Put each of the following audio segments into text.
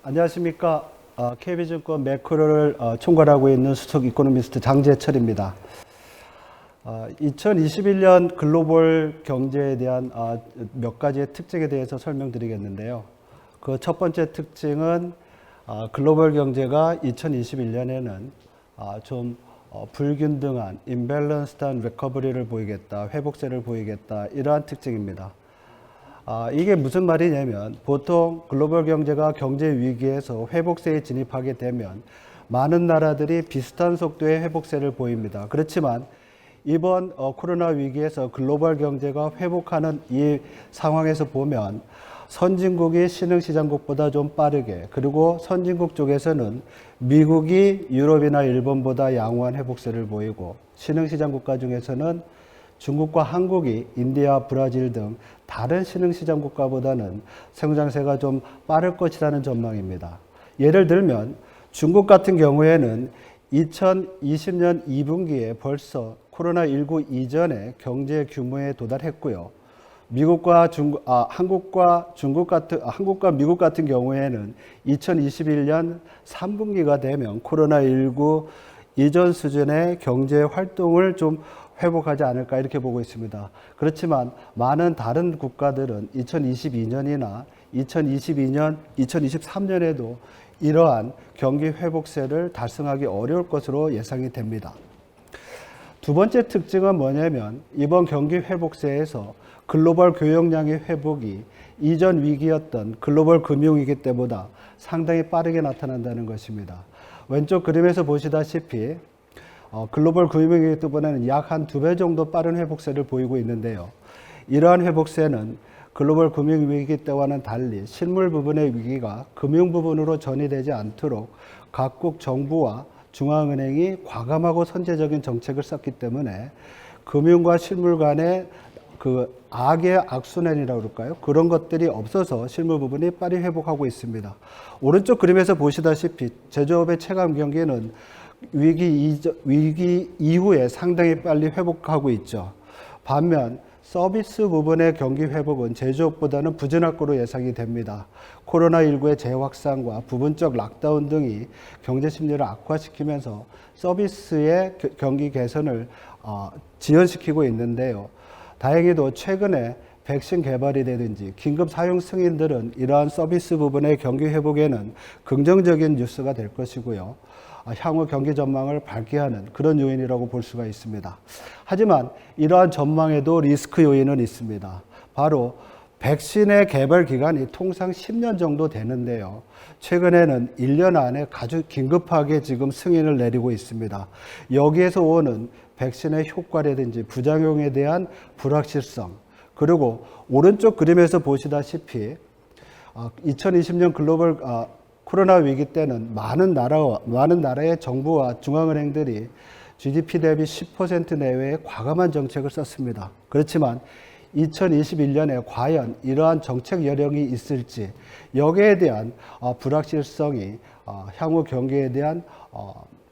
안녕하십니까. KB증권 매크로를 총괄하고 있는 수석 이코노미스트 장재철입니다. 2021년 글로벌 경제에 대한 몇 가지의 특징에 대해서 설명드리겠는데요. 그 첫 번째 특징은 글로벌 경제가 2021년에는 좀 불균등한 임밸런스드한 리커버리를 보이겠다, 회복세를 보이겠다, 이러한 특징입니다. 이게 무슨 말이냐면 보통 글로벌 경제가 경제 위기에서 회복세에 진입하게 되면 많은 나라들이 비슷한 속도의 회복세를 보입니다. 그렇지만 이번 코로나 위기에서 글로벌 경제가 회복하는 이 상황에서 보면 선진국이 신흥시장국보다 좀 빠르게, 그리고 선진국 쪽에서는 미국이 유럽이나 일본보다 양호한 회복세를 보이고, 신흥시장 국가 중에서는 중국과 한국이 인디아, 브라질 등 다른 신흥시장 국가보다는 성장세가 좀 빠를 것이라는 전망입니다. 예를 들면 중국 같은 경우에는 2020년 2분기에 벌써 코로나19 이전의 경제 규모에 도달했고요. 한국과 미국 같은 경우에는 2021년 3분기가 되면 코로나19 이전 수준의 경제 활동을 좀 회복하지 않을까 이렇게 보고 있습니다. 그렇지만 많은 다른 국가들은 2022년이나 2023년에도 이러한 경기 회복세를 달성하기 어려울 것으로 예상이 됩니다. 두 번째 특징은 뭐냐면 이번 경기 회복세에서 글로벌 교역량의 회복이 이전 위기였던 글로벌 금융위기 때보다 상당히 빠르게 나타난다는 것입니다. 왼쪽 그림에서 보시다시피 글로벌 금융위기 때보다는 약 한 2배 정도 빠른 회복세를 보이고 있는데요. 이러한 회복세는 글로벌 금융위기 때와는 달리 실물 부분의 위기가 금융 부분으로 전이되지 않도록 각국 정부와 중앙은행이 과감하고 선제적인 정책을 썼기 때문에 금융과 실물 간의 그 악의 악순환이라고 그럴까요? 그런 것들이 없어서 실물 부분이 빨리 회복하고 있습니다. 오른쪽 그림에서 보시다시피 제조업의 체감 경기는 위기 이후에 상당히 빨리 회복하고 있죠. 반면 서비스 부분의 경기 회복은 제조업보다는 부진할 거로 예상이 됩니다. 코로나19의 재확산과 부분적 락다운 등이 경제 심리를 악화시키면서 서비스의 경기 개선을 지연시키고 있는데요. 다행히도 최근에 백신 개발이 되든지 긴급 사용 승인들은 이러한 서비스 부분의 경기 회복에는 긍정적인 뉴스가 될 것이고요. 향후 경기 전망을 밝게 하는 그런 요인이라고 볼 수가 있습니다. 하지만 이러한 전망에도 리스크 요인은 있습니다. 바로 백신의 개발 기간이 통상 10년 정도 되는데요. 최근에는 1년 안에 아주 긴급하게 지금 승인을 내리고 있습니다. 여기에서 오는 백신의 효과라든지 부작용에 대한 불확실성, 그리고 오른쪽 그림에서 보시다시피 2020년 글로벌 코로나 위기 때는 많은 나라의 정부와 중앙은행들이 GDP 대비 10% 내외의 과감한 정책을 썼습니다. 그렇지만 2021년에 과연 이러한 정책 여력이 있을지, 여기에 대한 불확실성이 향후 경기에 대한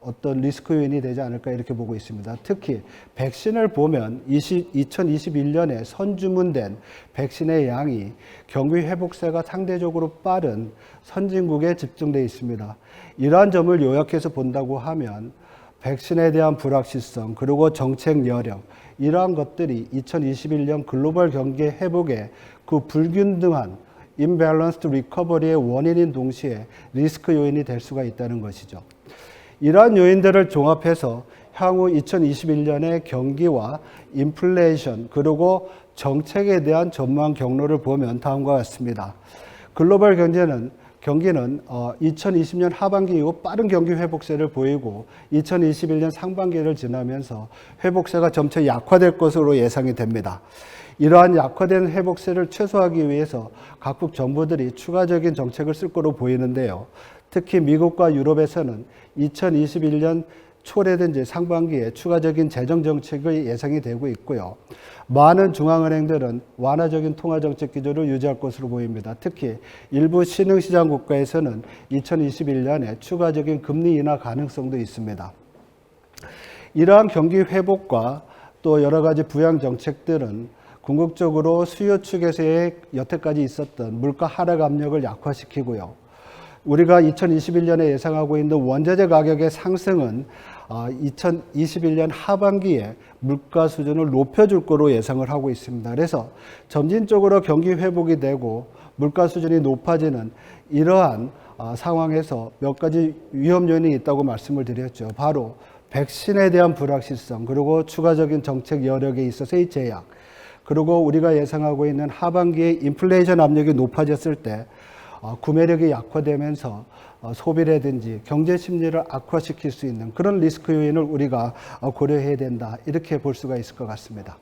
어떤 리스크 요인이 되지 않을까 이렇게 보고 있습니다. 특히 백신을 보면 2021년에 선주문된 백신의 양이 경기 회복세가 상대적으로 빠른 선진국에 집중되어 있습니다. 이러한 점을 요약해서 본다고 하면 백신에 대한 불확실성, 그리고 정책 여력, 이러한 것들이 2021년 글로벌 경기 회복의 그 불균등한 임밸런스드 리커버리의 원인인 동시에 리스크 요인이 될 수가 있다는 것이죠. 이러한 요인들을 종합해서 향후 2021년의 경기와 인플레이션, 그리고 정책에 대한 전망 경로를 보면 다음과 같습니다. 글로벌 경기는 2020년 하반기 이후 빠른 경기 회복세를 보이고 2021년 상반기를 지나면서 회복세가 점차 약화될 것으로 예상이 됩니다. 이러한 약화된 회복세를 최소화하기 위해서 각국 정부들이 추가적인 정책을 쓸 거로 보이는데요. 특히 미국과 유럽에서는 2021년 초라든지 상반기에 추가적인 재정 정책이 예상이 되고 있고요. 많은 중앙은행들은 완화적인 통화정책 기조를 유지할 것으로 보입니다. 특히 일부 신흥시장 국가에서는 2021년에 추가적인 금리 인하 가능성도 있습니다. 이러한 경기 회복과 또 여러 가지 부양 정책들은 궁극적으로 수요 측에서의 여태까지 있었던 물가 하락 압력을 약화시키고요. 우리가 2021년에 예상하고 있는 원자재 가격의 상승은 2021년 하반기에 물가 수준을 높여줄 거로 예상을 하고 있습니다. 그래서 점진적으로 경기 회복이 되고 물가 수준이 높아지는 이러한 상황에서 몇 가지 위험 요인이 있다고 말씀을 드렸죠. 바로 백신에 대한 불확실성, 그리고 추가적인 정책 여력에 있어서의 제약, 그리고 우리가 예상하고 있는 하반기에 인플레이션 압력이 높아졌을 때 구매력이 약화되면서 소비라든지 경제 심리를 악화시킬 수 있는 그런 리스크 요인을 우리가 고려해야 된다, 이렇게 볼 수가 있을 것 같습니다.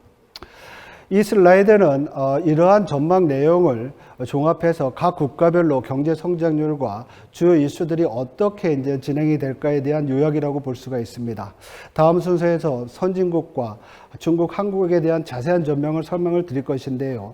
이 슬라이드는 이러한 전망 내용을 종합해서 각 국가별로 경제 성장률과 주요 이슈들이 어떻게 이제 진행이 될까에 대한 요약이라고 볼 수가 있습니다. 다음 순서에서 선진국과 중국, 한국에 대한 자세한 전망을 설명을 드릴 것인데요.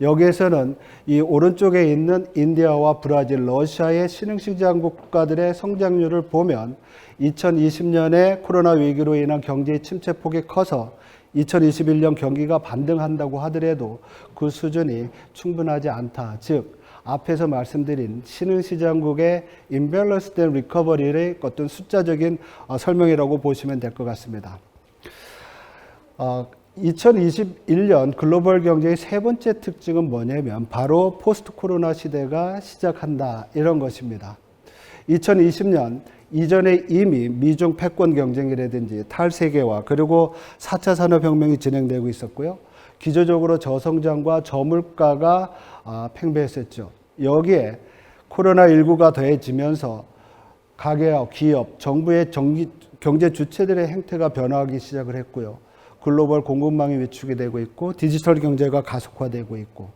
여기에서는 이 오른쪽에 있는 인디아와 브라질, 러시아의 신흥시장 국가들의 성장률을 보면 2020년에 코로나 위기로 인한 경제 침체 폭이 커서 2021년 경기가 반등한다고 하더라도 그 수준이 충분하지 않다. 즉 앞에서 말씀드린 신흥시장국의 임밸런스된 리커버리의 어떤 숫자적인 설명이라고 보시면 될 것 같습니다. 2021년 글로벌 경제의 세 번째 특징은 뭐냐면 바로 포스트 코로나 시대가 시작한다, 이런 것입니다. 2020년 이전에 이미 미중 패권 경쟁이라든지 탈세계화, 그리고 4차 산업혁명이 진행되고 있었고요. 기저적으로 저성장과 저물가가 팽배했었죠. 여기에 코로나19가 더해지면서 가계와 기업, 정부의 경제 주체들의 행태가 변화하기 시작을 했고요. 글로벌 공급망이 위축이 되고 있고 디지털 경제가 가속화되고 있고,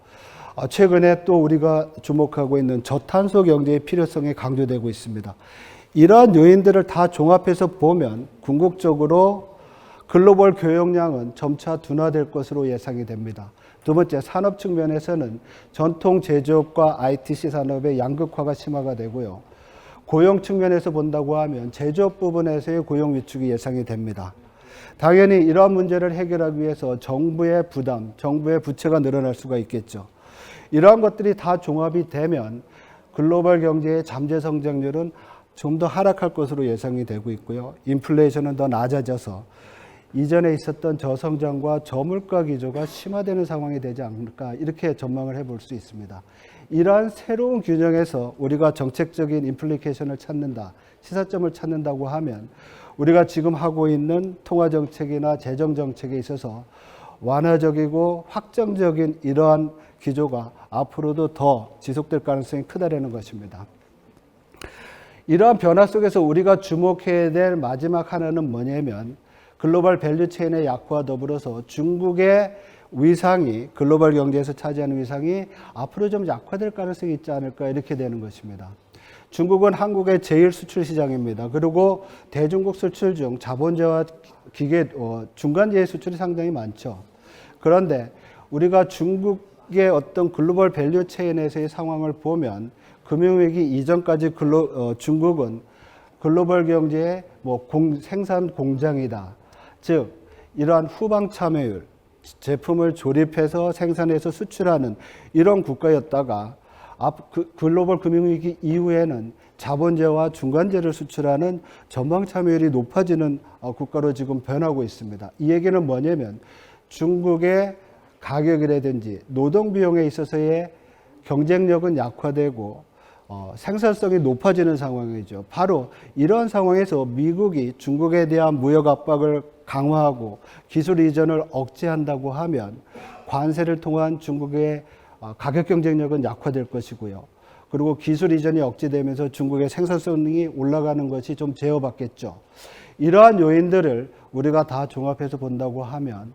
최근에 또 우리가 주목하고 있는 저탄소 경제의 필요성이 강조되고 있습니다. 이러한 요인들을 다 종합해서 보면 궁극적으로 글로벌 교역량은 점차 둔화될 것으로 예상이 됩니다. 두 번째, 산업 측면에서는 전통 제조업과 ITC 산업의 양극화가 심화가 되고요. 고용 측면에서 본다고 하면 제조업 부분에서의 고용 위축이 예상이 됩니다. 당연히 이러한 문제를 해결하기 위해서 정부의 부담, 정부의 부채가 늘어날 수가 있겠죠. 이러한 것들이 다 종합이 되면 글로벌 경제의 잠재 성장률은 좀 더 하락할 것으로 예상이 되고 있고요. 인플레이션은 더 낮아져서 이전에 있었던 저성장과 저물가 기조가 심화되는 상황이 되지 않을까, 이렇게 전망을 해볼 수 있습니다. 이러한 새로운 균형에서 우리가 정책적인 임플리케이션을 찾는다, 시사점을 찾는다고 하면 우리가 지금 하고 있는 통화정책이나 재정정책에 있어서 완화적이고 확정적인 이러한 기조가 앞으로도 더 지속될 가능성이 크다라는 것입니다. 이러한 변화 속에서 우리가 주목해야 될 마지막 하나는 뭐냐면 글로벌 밸류체인의 약화와 더불어서 중국의 위상이, 글로벌 경제에서 차지하는 위상이 앞으로 좀 약화될 가능성이 있지 않을까, 이렇게 되는 것입니다. 중국은 한국의 제1 수출 시장입니다. 그리고 대중국 수출 중 자본재와 기계, 중간재의 수출이 상당히 많죠. 그런데 우리가 중국의 어떤 글로벌 밸류체인에서의 상황을 보면 금융위기 이전까지 중국은 글로벌 경제의 생산 공장이다. 즉 이러한 후방 참여율, 제품을 조립해서 생산해서 수출하는 이런 국가였다가 글로벌 금융위기 이후에는 자본재와 중간재를 수출하는 전방 참여율이 높아지는 국가로 지금 변하고 있습니다. 이 얘기는 뭐냐면 중국의 가격이라든지 노동 비용에 있어서의 경쟁력은 약화되고 생산성이 높아지는 상황이죠. 바로 이러한 상황에서 미국이 중국에 대한 무역 압박을 강화하고 기술 이전을 억제한다고 하면 관세를 통한 중국의 가격 경쟁력은 약화될 것이고요. 그리고 기술 이전이 억제되면서 중국의 생산성이 올라가는 것이 좀 제어받겠죠. 이러한 요인들을 우리가 다 종합해서 본다고 하면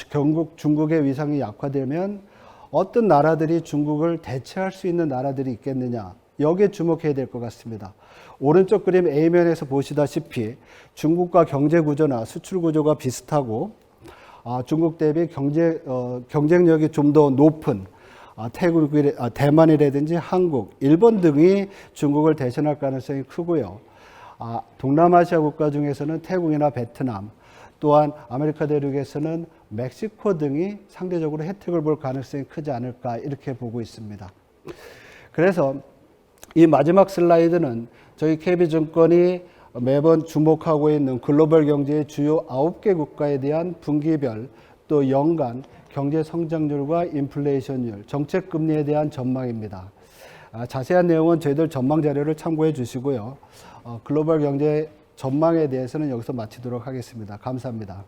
결국 중국의 위상이 약화되면 어떤 나라들이 중국을 대체할 수 있는 나라들이 있겠느냐, 여기에 주목해야 될 것 같습니다. 오른쪽 그림 A면에서 보시다시피 중국과 경제 구조나 수출 구조가 비슷하고 중국 대비 경쟁력이 좀 더 높은 대만이라든지 한국, 일본 등이 중국을 대신할 가능성이 크고요. 동남아시아 국가 중에서는 태국이나 베트남, 또한 아메리카 대륙에서는 멕시코 등이 상대적으로 혜택을 볼 가능성이 크지 않을까 이렇게 보고 있습니다. 그래서 이 마지막 슬라이드는 저희 KB증권이 매번 주목하고 있는 글로벌 경제의 주요 9개 국가에 대한 분기별 또 연간 경제 성장률과 인플레이션율, 정책 금리에 대한 전망입니다. 자세한 내용은 저희들 전망 자료를 참고해 주시고요. 글로벌 경제 전망에 대해서는 여기서 마치도록 하겠습니다. 감사합니다.